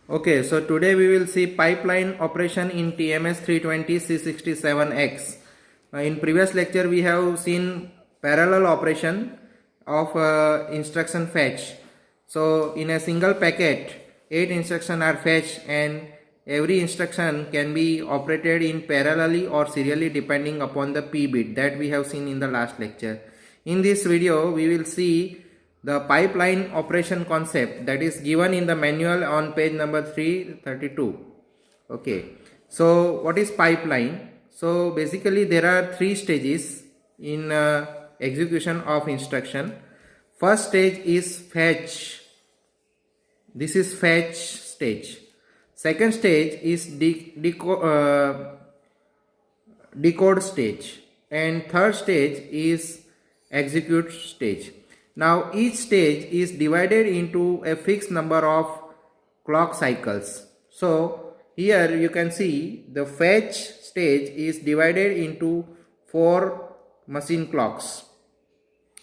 Okay, so today we will see pipeline operation in TMS 320 C67X. In previous lecture we have seen parallel operation of instruction fetch. So in a single packet 8 instructions are fetched and every instruction can be operated in parallelly or serially depending upon the P bit that we have seen in the last lecture. In this video we will see the pipeline operation concept that is given in the manual on page number 332. Okay, so what is pipeline? So basically there are three stages in execution of instruction. First stage is fetch. This is fetch stage. Second stage is decode stage, and third stage is execute stage. Now each stage is divided into a fixed number of clock cycles. So here you can see the fetch stage is divided into 4 machine clocks.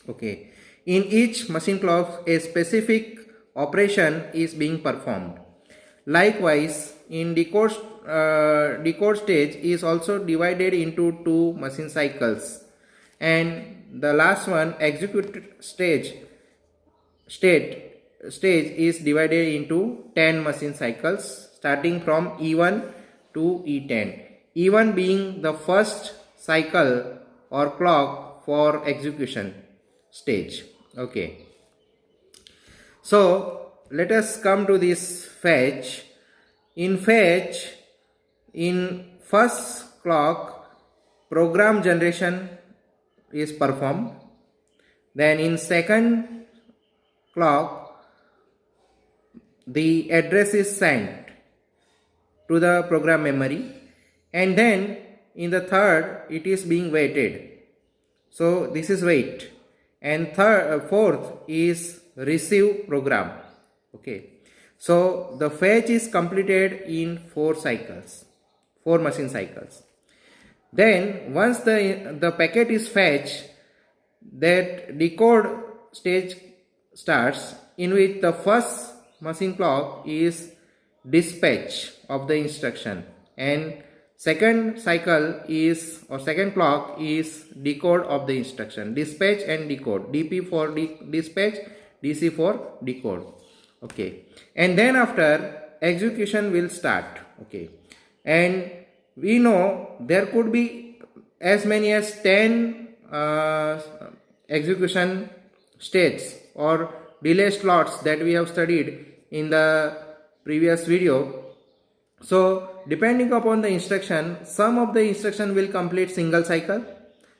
Okay, in each machine clock a specific operation is being performed. Likewise, in decode stage is also divided into 2 machine cycles, and the last one execute stage is divided into 10 machine cycles starting from E1 to E10. E1 being the first cycle or clock for execution stage. Okay, so let us come to this fetch. In fetch, in first clock program generation is performed. Then in second clock the address is sent to the program memory, and then in the third it is being waited. So this is wait, and fourth is receive program. Okay, so the fetch is completed in 4 cycles, 4 machine cycles. Then once the packet is fetched, that decode stage starts, in which the first machine clock is dispatch of the instruction, and second cycle is, or second clock is decode of the instruction. Dispatch and decode, DP for dispatch, DC for decode. Okay, and then after execution will start. Okay, and we know there could be as many as 10 execution states or delay slots that we have studied in the previous video. So depending upon the instruction, some of the instruction will complete single cycle,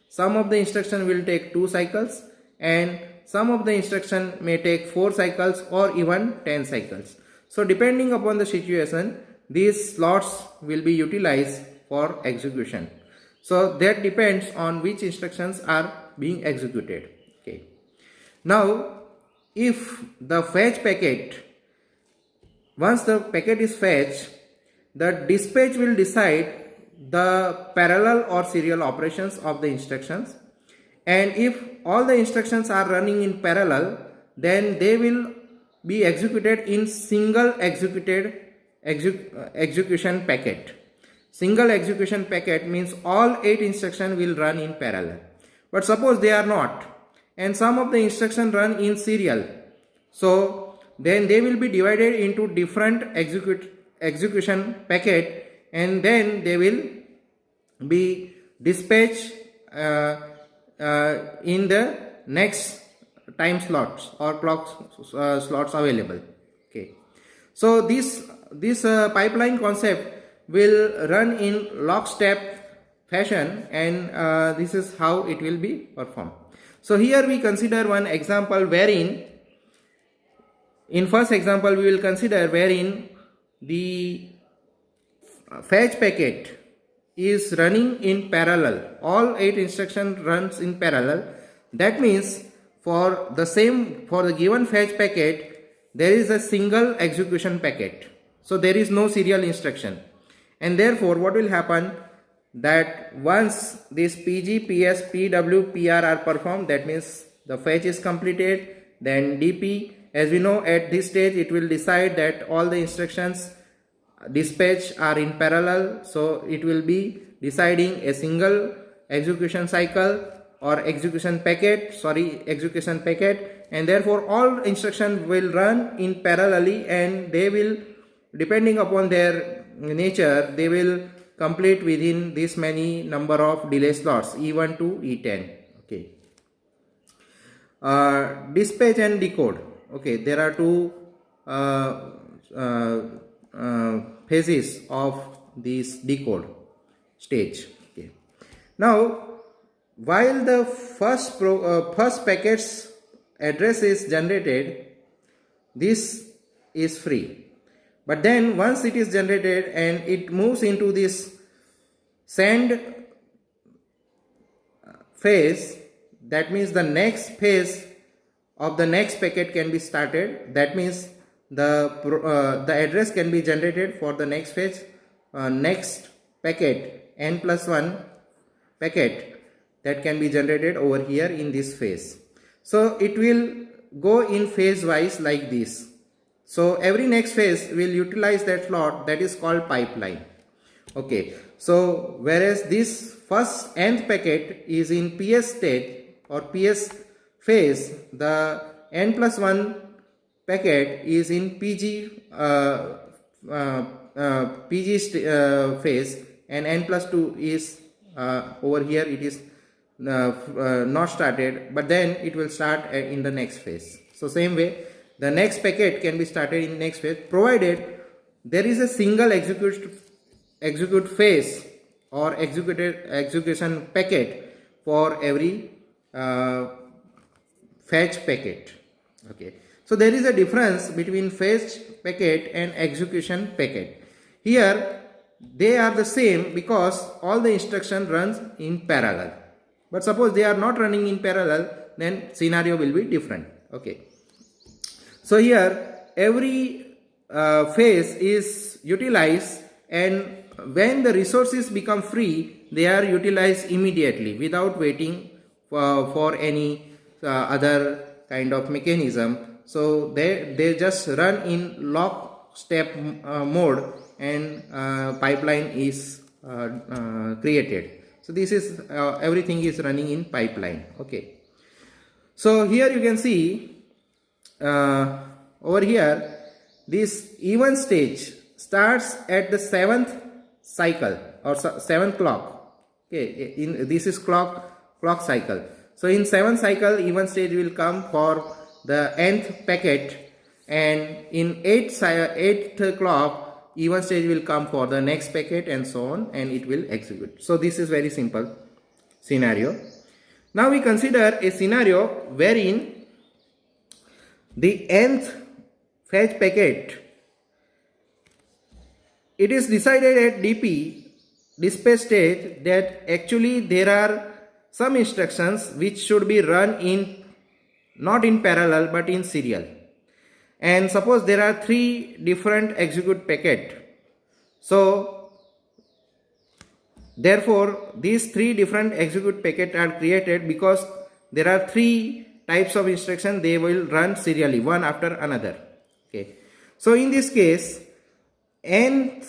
some of the instruction will take 2 cycles, and some of the instruction may take 4 cycles or even 10 cycles. So depending upon the situation, these slots will be utilized for execution. So that depends on which instructions are being executed. Okay, now if the fetch packet, once the packet is fetched, the dispatch will decide the parallel or serial operations of the instructions, and if all the instructions are running in parallel, then they will be executed in single execution packet. Single execution packet means all 8 instructions will run in parallel. But suppose they are not, and some of the instructions run in serial, so then they will be divided into different execution packet, and then they will be dispatched in the next time slots or clock slots available. Okay, so this pipeline concept will run in lockstep fashion, and this is how it will be performed. So here we consider one example wherein, in first example we will consider wherein the fetch packet is running in parallel. All 8 instructions runs in parallel. That means for the given fetch packet there is a single execution packet. So there is no serial instruction, and therefore what will happen, that once this PG, PS, PW, PR are performed, that means the fetch is completed, then DP as we know, at this stage it will decide that all the instructions dispatched are in parallel, so it will be deciding a single execution cycle or execution packet, and therefore all instructions will run in parallelly, and they will, depending upon their nature, they will complete within this many number of delay slots, E1 to E10. Okay. Dispatch and decode. Okay, there are two phases of this decode stage. Okay. Now, while the first packet's address is generated, this is free. But then once it is generated and it moves into this send phase, that means the next phase of the next packet can be started. That means the address can be generated for the next phase, next packet, n+1 packet, that can be generated over here in this phase. So it will go in phase wise like this. So every next phase will utilize that slot, that is called pipeline. Okay, so whereas this first nth packet is in PS stage or PS phase, the n+1 packet is in PG phase, and n+2 is over here, it is not started, but then it will start in the next phase. So same way, the next packet can be started in next phase, provided there is a single execute phase or execution packet for every fetch packet. Okay, so there is a difference between fetch packet and execution packet. Here they are the same because all the instruction runs in parallel. But suppose they are not running in parallel, then scenario will be different. Okay. So here every phase is utilized, and when the resources become free, they are utilized immediately without waiting for any other kind of mechanism. So they just run in lockstep mode, and pipeline is created. So this is everything is running in pipeline. Okay. So here you can see over here this E1 stage starts at the 7th cycle or 7th clock. Okay, this is clock cycle. So in 7th cycle, E1 stage will come for the nth packet, and in 8th clock, E1 stage will come for the next packet, and so on, and it will execute. So this is very simple scenario. Now we consider a scenario wherein the nth fetch packet, it is decided at DP dispatch stage that actually there are some instructions which should be run in not in parallel but in serial. And suppose there are 3 different execute packet. So therefore these 3 different execute packet are created because there are 3 types of instruction, they will run serially one after another. Okay. So in this case, n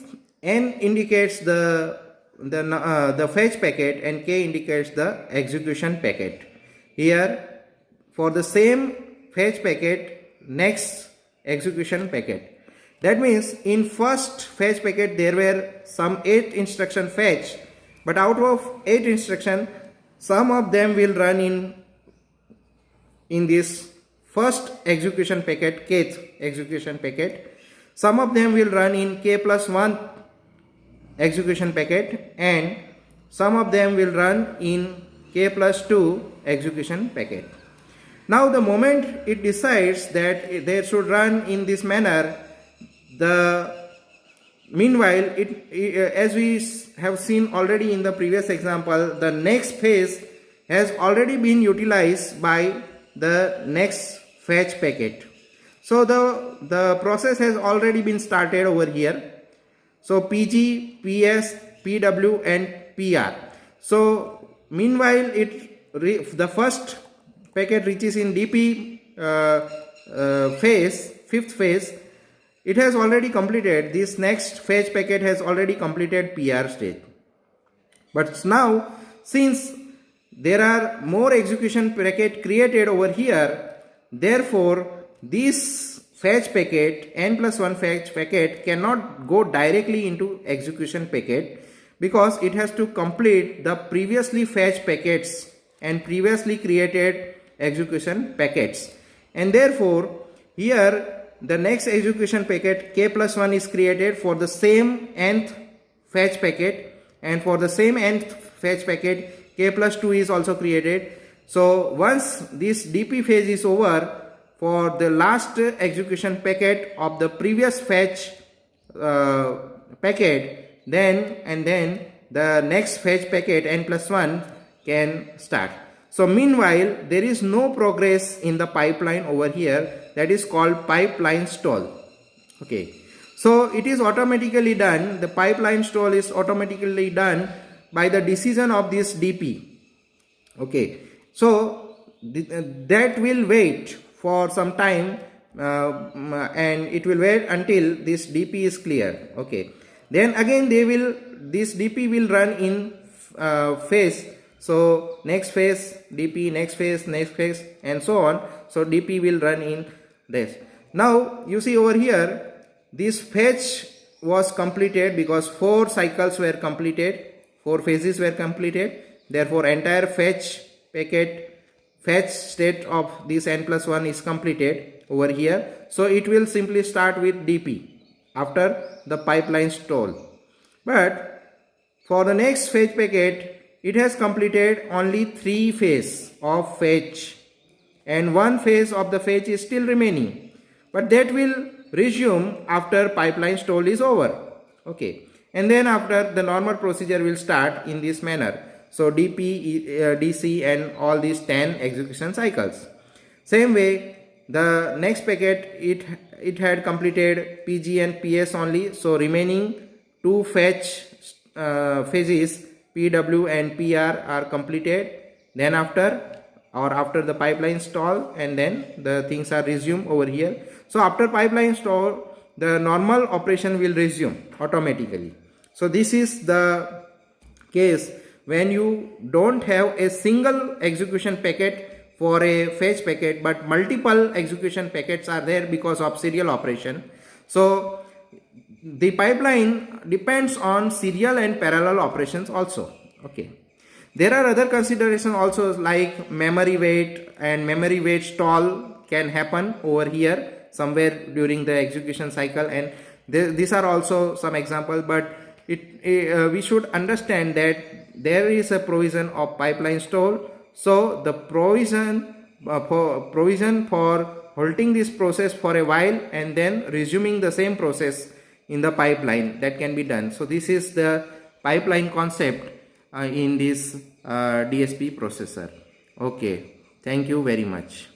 indicates the fetch packet and k indicates the execution packet. Here for the same fetch packet, next execution packet. That means in first fetch packet there were some 8 instruction fetch, but out of 8 instruction, some of them will run in this first execution packet, kth execution packet. Some of them will run in k+1 execution packet, and some of them will run in k+2 execution packet. Now the moment it decides that they should run in this manner, meanwhile as we have seen already in the previous example, the next phase has already been utilized by the next fetch packet. So the process has already been started over here. So PG, PS, PW and PR. So meanwhile the first packet reaches in DP phase, fifth phase, it has already completed. This next fetch packet has already completed PR stage. But now, since there are more execution packet created over here, therefore this fetch packet, n+1 fetch packet, cannot go directly into execution packet, because it has to complete the previously fetched packets and previously created execution packets. And therefore here the next execution packet k+1 is created for the same nth fetch packet, and for the same nth fetch packet k+2 is also created. So once this DP phase is over, for the last execution packet of the previous fetch packet, then the next fetch packet n+1 can start. So meanwhile there is no progress in the pipeline over here, that is called pipeline stall. Okay, so it is automatically done, the pipeline stall is automatically done by the decision of this DP. Okay, so that will wait for some time, and it will wait until this DP is clear. Okay, then again this DP will run in phase. So next phase DP, next phase, and so on. So DP will run in this. Now you see over here, this fetch was completed because 4 cycles were completed, 4 phases were completed. Therefore entire fetch packet, fetch state of this n+1 is completed over here. So it will simply start with DP after the pipeline stall. But for the next fetch packet, it has completed only 3 phases of fetch, and 1 phase of the fetch is still remaining, but that will resume after pipeline stall is over. Okay, and then after, the normal procedure will start in this manner. So DP, DC, and all these 10 execution cycles. Same way, the next packet, it had completed PG and PS only, so remaining 2 fetch phases, PW and PR, are completed. Then after the pipeline stall, and then the things are resumed over here. So after pipeline stall, the normal operation will resume automatically. So this is the case when you don't have a single execution packet for a fetch packet, but multiple execution packets are there because of serial operation. So the pipeline depends on serial and parallel operations also. Okay, there are other considerations also, like memory wait, and memory wait stall can happen over here somewhere during the execution cycle, and these are also some examples. But we should understand that there is a provision of pipeline stall. So the provision for halting this process for a while and then resuming the same process in the pipeline, that can be done. So this is the pipeline concept in this DSP processor. Okay, thank you very much.